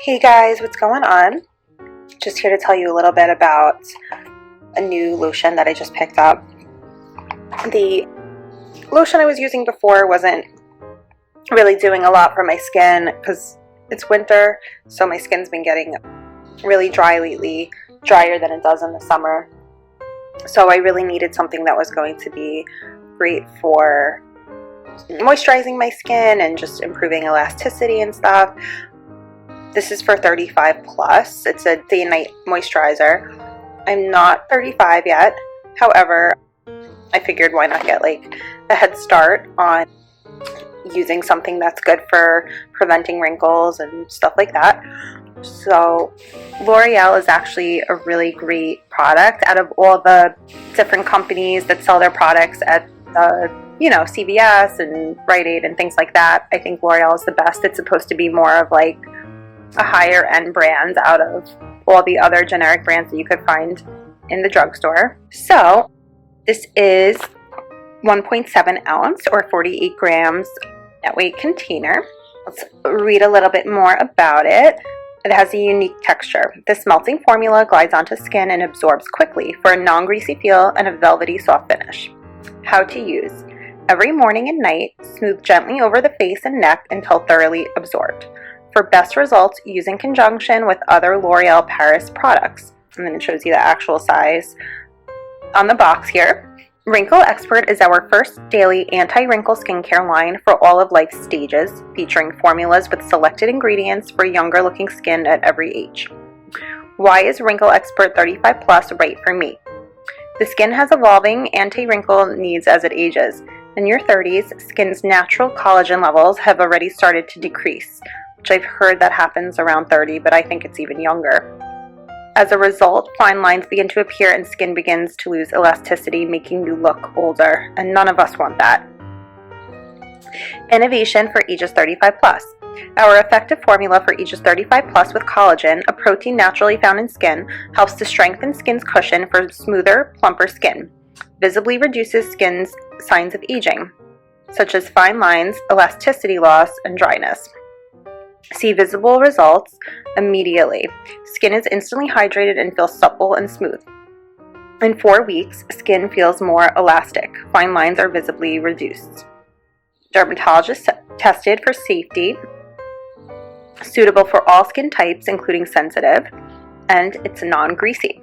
Hey guys, what's going on? Just here to tell you a little bit about a new lotion that I just picked up. The lotion I was using before wasn't really doing a lot for my skin because it's winter, so my skin's been getting really dry lately, drier than it does in the summer. So I really needed something that was going to be great for moisturizing my skin and just improving elasticity and stuff. This is for 35 plus. It's a day and night moisturizer. I'm not 35 yet. However, I figured why not get like a head start on using something that's good for preventing wrinkles and stuff like that. So L'Oreal is actually a really great product. Out of all the different companies that sell their products at CVS and Rite Aid and things like that, I think L'Oreal is the best. It's supposed to be more of like a higher end brand out of all the other generic brands that you could find in the drugstore. So this is 1.7 ounce or 48 grams net weight container. Let's read a little bit more about it. It has a unique texture. This melting formula glides onto skin and absorbs quickly for a non-greasy feel and a velvety soft finish. How to use. Every morning and night, smooth gently over the face and neck until thoroughly absorbed. For best results, use in conjunction with other L'Oreal Paris products. And then it shows you the actual size on the box here. Wrinkle Expert is our first daily anti-wrinkle skincare line for all of life's stages, featuring formulas with selected ingredients for younger looking skin at every age. Why is Wrinkle Expert 35 plus right for me? The skin has evolving anti-wrinkle needs as it ages. In your 30s, skin's natural collagen levels have already started to decrease, which I've heard that happens around 30, but I think it's even younger. As a result, fine lines begin to appear and skin begins to lose elasticity, making you look older, and none of us want that. Innovation for ages 35 plus. Our effective formula for ages 35 plus with collagen, a protein naturally found in skin, helps to strengthen skin's cushion for smoother, plumper skin. Visibly reduces skin's signs of aging, such as fine lines, elasticity loss, and dryness. See visible results immediately. Skin is instantly hydrated and feels supple and smooth. In 4 weeks, skin feels more elastic. Fine lines are visibly reduced. Dermatologist tested for safety. Suitable for all skin types, including sensitive. And it's non-greasy.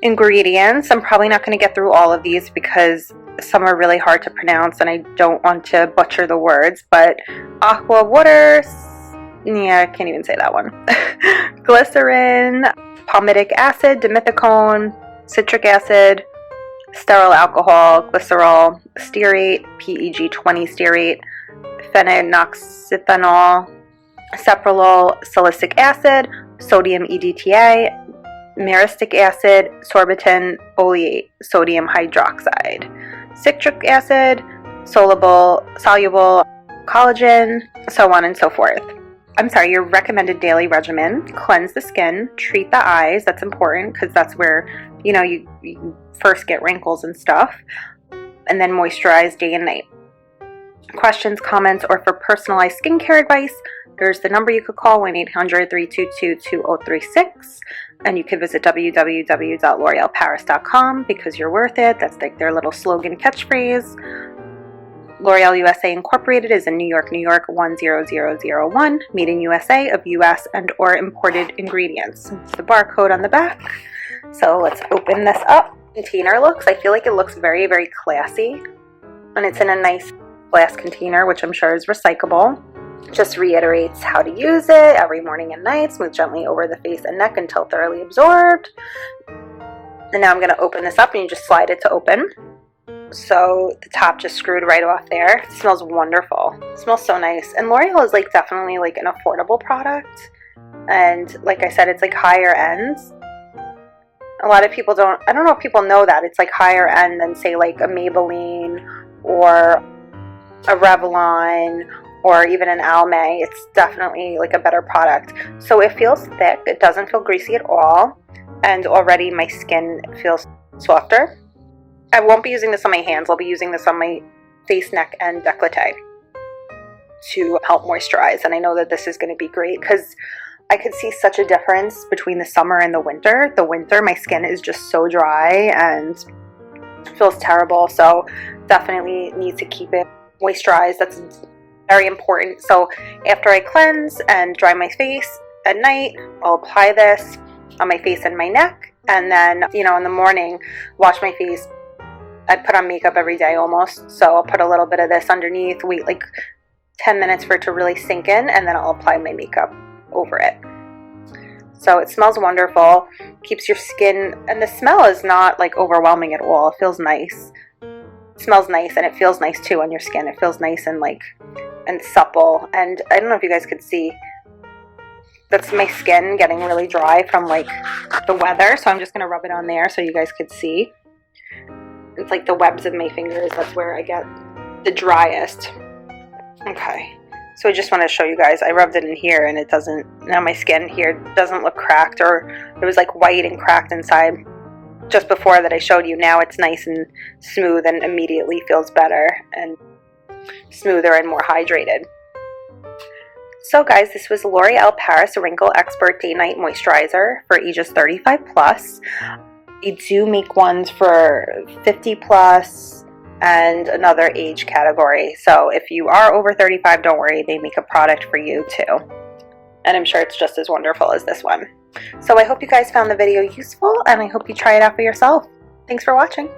Ingredients. I'm probably not going to get through all of these because some are really hard to pronounce and I don't want to butcher the words, but aqua water, I can't even say that one. Glycerin, palmitic acid, dimethicone, citric acid, sterile alcohol, glycerol, stearate, PEG20 stearate, phenoxyethanol, ceprolol, salicylic acid, sodium EDTA, myristic acid, sorbitan oleate, sodium hydroxide, citric acid, soluble collagen, so on and so forth. Your recommended daily regimen: cleanse the skin, treat the eyes, that's important because that's where you first get wrinkles and stuff, and then moisturize day and night. Questions, comments, or for personalized skincare advice, there's the number you could call, 1-800-322-2036, and you can visit www.l'orealparis.com because you're worth it. That's like their little slogan catchphrase. L'Oreal USA Incorporated is in New York, 10001, made in USA of US and or imported ingredients. It's the barcode on the back. So let's open this up. Container looks, I feel like it looks very, very classy. And it's in a nice glass container, which I'm sure is recyclable. Just reiterates how to use it every morning and night. Smooth gently over the face and neck until thoroughly absorbed. And now I'm going to open this up and you just slide it to open. So the top just screwed right off there. It smells wonderful. It smells so nice. And L'Oreal is like definitely like an affordable product. And like I said, it's like higher ends. A lot of people I don't know if people know that. It's like higher end than say like a Maybelline or a Revlon or even an Almay. It's definitely like a better product. So it feels thick. It doesn't feel greasy at all. And already my skin feels softer. I won't be using this on my hands. I'll be using this on my face, neck, and décolleté to help moisturize. And I know that this is going to be great because I could see such a difference between the summer and the winter. The winter, my skin is just so dry and feels terrible, so definitely need to keep it moisturized. That's very important. So after I cleanse and dry my face at night, I'll apply this on my face and my neck, and then, you know, in the morning, wash my face. I put on makeup every day almost, so I'll put a little bit of this underneath, wait like 10 minutes for it to really sink in, and then I'll apply my makeup over it. So it smells wonderful, keeps your skin, and the smell is not like overwhelming at all. It feels nice. It smells nice, and it feels nice too on your skin. It feels nice and like and supple. And I don't know if you guys could see, that's my skin getting really dry from like the weather. So I'm just gonna rub it on there so you guys could see. It's like the webs of my fingers. That's where I get the driest. Okay. So I just want to show you guys, I rubbed it in here and it doesn't, now my skin here doesn't look cracked, or it was like white and cracked inside just before that I showed you. Now it's nice and smooth and immediately feels better and smoother and more hydrated. So guys, this was L'Oreal Paris Wrinkle Expert Day Night Moisturizer for ages 35 plus. They do make ones for 50 plus and another age category. So if you are over 35, don't worry, they make a product for you too. And I'm sure it's just as wonderful as this one. So I hope you guys found the video useful, and I hope you try it out for yourself. Thanks for watching.